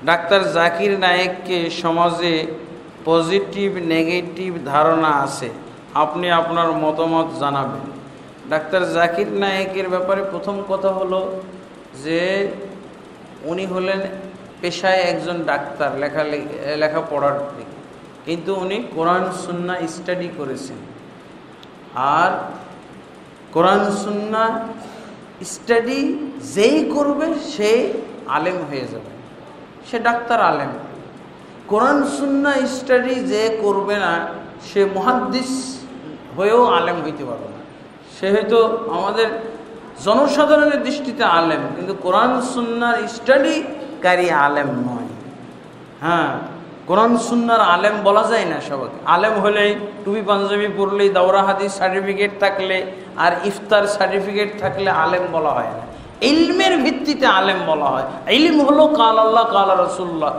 Doctor Zakir নায়েককে সমাজে positive negative ধারণা আছে, আপনি আপনার মতামত জানাবেন। ডাক্তার জাকির নায়েকের ব্যাপারে প্রথম কথা হলো যে উনি হলেন পেশায় একজন ডাক্তার, লেখাপড়ার দিকে, কিন্তু উনি কোরআন সুন্নাহ স্টাডি করেছেন। আর কোরআন সুন্নাহ স্টাডি যেই করবে সে আলেম হয়ে যাবে, সে ডাক্তার আলেম। কোরআন সুন্নাহ স্টাডি যে করবে না সে মুহাদ্দিস হয়েও আলেম হইতে পারবে না। সে হয়তো আমাদের জনসাধারণের দৃষ্টিতে আলেম, কিন্তু কোরআন সুন্নাহর স্টাডিকারী আলেম নয়। হ্যাঁ, কোরআন সুন্নাহর আলেম বলা যায় না সবাইকে। আলেম হলেই টুপি পাঞ্জাবি পরলেই, দাওরা হাদিস সার্টিফিকেট থাকলে আর ইফতার সার্টিফিকেট থাকলে আলেম বলা হয় না। ইলমের ভিত্তিতে আলেম বলা হয়। ইলম হলো কাল আল্লাহ কাল রাসূলুল্লাহ,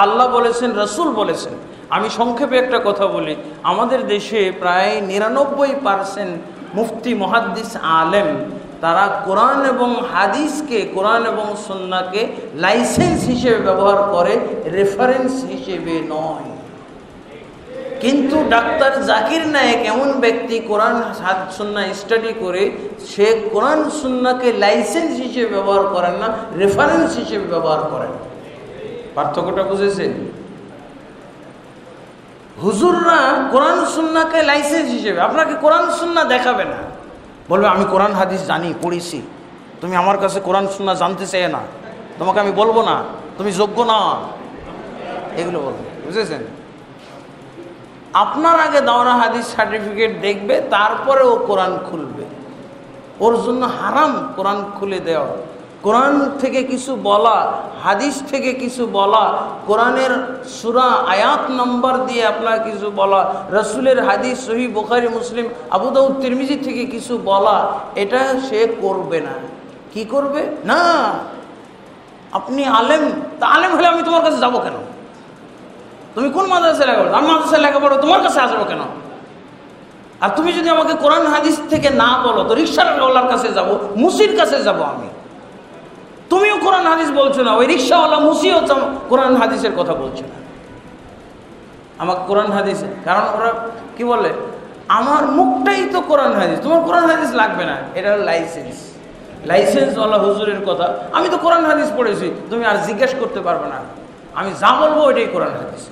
আল্লাহ বলেছেন, রাসূল বলেছেন। আমি সংক্ষেপে একটা কথা বলি, আমাদের দেশে প্রায় 99% মুফতি মুহাদ্দিস আলেম, তারা কোরআন এবং হাদিসকে, কোরআন এবং সুন্নাহকে লাইসেন্স হিসেবে ব্যবহার করে, রেফারেন্স হিসেবে নয়। কিন্তু ডাক্তার জাকির নায়েক এমন ব্যক্তি, কোরআন সুন্নাহ স্টাডি করে, সে কোরআন সুন্নাহকে লাইসেন্স হিসেবে ব্যবহার করেন না, রেফারেন্স হিসেবে ব্যবহার করেন। পার্থক্যটা বুঝেছেন? হুজুররা কোরআন সুন্নাহকে লাইসেন্স হিসেবে, আপনাকে কোরআন সুন্নাহ দেখাবে না, বলবে আমি কোরআন হাদিস জানি, পড়েছি, তুমি আমার কাছে কোরআন সুন্নাহ জানতে চাই না, তোমাকে আমি বলবো না, তুমি যোগ্য না, এগুলো বলবে। বুঝেছেন? আপনার আগে দাওরা হাদিস সার্টিফিকেট দেখবে, তারপরে ও কোরআন খুলবে। ওর জন্য হারাম কোরআন খুলে দেওয়া। কোরআন থেকে কিছু বলা, হাদিস থেকে কিছু বলা, কোরআনের সূরা আয়াত নম্বর দিয়ে আপনার কিছু বলা, রাসূলের হাদিস সহিহ বুখারী মুসলিম আবু দাউদ তিরমিজি থেকে কিছু বলা, এটা সে করবে না। কি করবে না? আপনি আলেম, তা আলেম হলে আমি তোমার কাছে যাব কেন? তুমি কোন মাদ্রাসায় লেখাপড়ো? আমি মাদ্রাসায় লেখাপড়ো, তোমার কাছে আসবো কেন? আর তুমি যদি আমাকে কোরআন হাদিস থেকে না বলো, তো রিকশাওয়ালার কাছে যাব, মুসির কাছে যাব আমি। তুমিও কোরআন হাদিস বলছো না, ওই রিকশাওয়ালা মুসিও কোরআন হাদিসের কথা বলছে না। আমাকে কোরআন হাদিস, কারণ ওরা কি বলে, আমার মুখটাই তো কোরআন হাদিস, তোমার কোরআন হাদিস লাগবে না। এটা হলো লাইসেন্স, লাইসেন্সওয়ালা হুজুরের কথা। আমি তো কোরআন হাদিস পড়েছি, তুমি আর জিজ্ঞেস করতে পারবে না। আমি যা বলবো ওইটাই কোরআন হাদিস।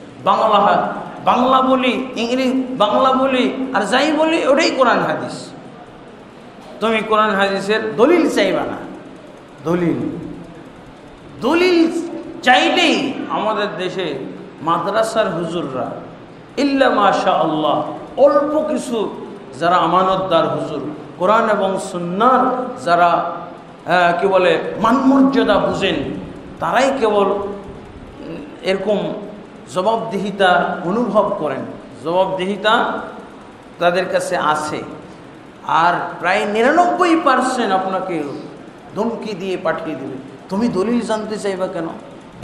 বাংলা বলি, ইংরেজি বাংলা বলি, আর যাই বলি ওটাই কোরআন হাদিস। তুমি কোরআন হাদিসের দলিল চাইবা না। দলিল চাইলেই আমাদের দেশে মাদ্রাসার হুজুররা ইল্লা মাশাআল্লাহ অল্প কিছু যারা আমানতদার হুজুর, কোরআন এবং সুন্নাহর যারা কি বলে মানমর্যাদা বুঝেন, তারাই কেবল এরকম জবাবদিহিতা অনুভব করেন। জবাবদিহিতা তাদের কাছে আছে। আর প্রায় 99% আপনাকে ধমকি দিয়ে পাঠিয়ে দেবে। তুমি দলিল জানতে চাইবা কেন?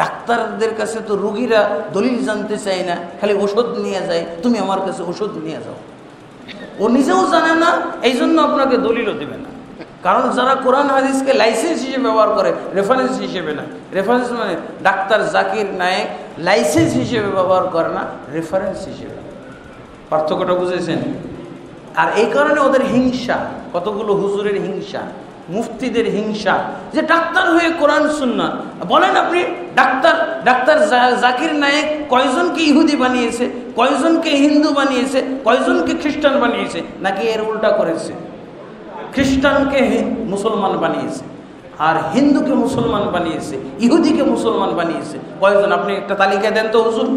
ডাক্তারদের কাছে তো রোগীরা দলিল জানতে চায় না, খালি ওষুধ নিয়ে যায়, তুমি আমার কাছে ওষুধ নিয়ে যাও। ও নিজেও জানে না, এই জন্য আপনাকে দলিলও দেবে না। কারণ যারা কোরআন হাদিসকে লাইসেন্স হিসেবে ব্যবহার করে, রেফারেন্স হিসেবে না। রেফারেন্স মানে ডাক্তার জাকির নায়েক লাইসেন্স হিসেবে ব্যবহার করে না, রেফারেন্স হিসেবে। পার্থক্যটা বুঝেছেন? আর এই কারণে ওদের হিংসা, কতগুলো হুজুরের হিংসা, মুফতিদের হিংসা, যে ডাক্তার হয়ে কোরআন সুন্নাহ বলেন। আপনি ডাক্তার জাকির নায়েক কয়জনকে ইহুদি বানিয়েছে, কয়জনকে হিন্দু বানিয়েছে, কয়জনকে খ্রিস্টান বানিয়েছে? নাকি এর উল্টা করেছে? খ্রিস্টানকে মুসলমান বানিয়েছে, আর হিন্দুকে মুসলমান বানিয়েছে, ইহুদিকে মুসলমান বানিয়েছে। কয়জন? আপনি একটা তালিকা দেন তো হুজুর।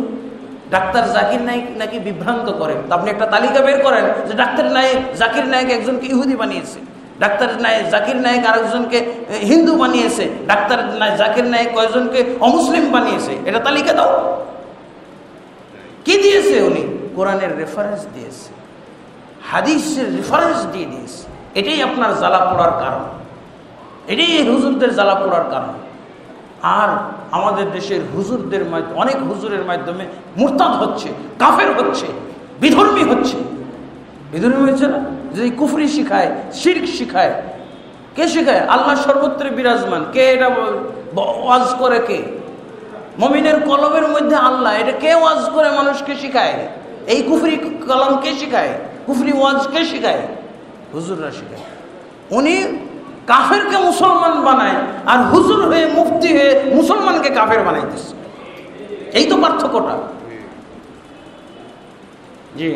ডাক্তার জাকির নায়েক নাকি বিভ্রান্ত করেন, আপনি একটা তালিকা বের করেন যে ডাক্তার জাকির নায়েক একজনকে ইহুদি বানিয়েছে, ডাক্তার জাকির নায়েক আরেকজনকে হিন্দু বানিয়েছে, ডাক্তার জাকির নায়েক কয়জনকে অমুসলিম বানিয়েছে, এটা তালিকা দাও। কি দিয়েছে উনি? কোরআনের রেফারেন্স দিয়েছে, হাদিসের রেফারেন্স দিয়ে দিয়েছে। এটাই আপনার জ্বালা পোড়ার কারণ, এটাই হুজুরদের জ্বালা পোড়ার কারণ। আর আমাদের দেশের হুজুরদের মাধ্যমে, অনেক হুজুরের মাধ্যমে মুরতাদ হচ্ছে, কাফের হচ্ছে, বিধর্মী হচ্ছে। বিধর্মী হয়েছে না? যদি কুফরি শিখায়, শিরক শিখায়, কে শিখায়? আল্লাহ সর্বত্র বিরাজমান। কে এটা ওয়াজ করে? কে? মুমিনের কলবের মধ্যে আল্লাহ, এটা কে ওয়াজ করে মানুষকে শিখায়? এই কুফরি কালাম কে শিখায়? কুফরি ওয়াজ কে শিখায়? হুজুররা শিখায়। উনি কাফেরকে মুসলমান বানায়, আর হুজুর হয়ে মুফতি হয়ে মুসলমানকে কাফের বানাইতেছে। এই তো পার্থক্যটা। জি।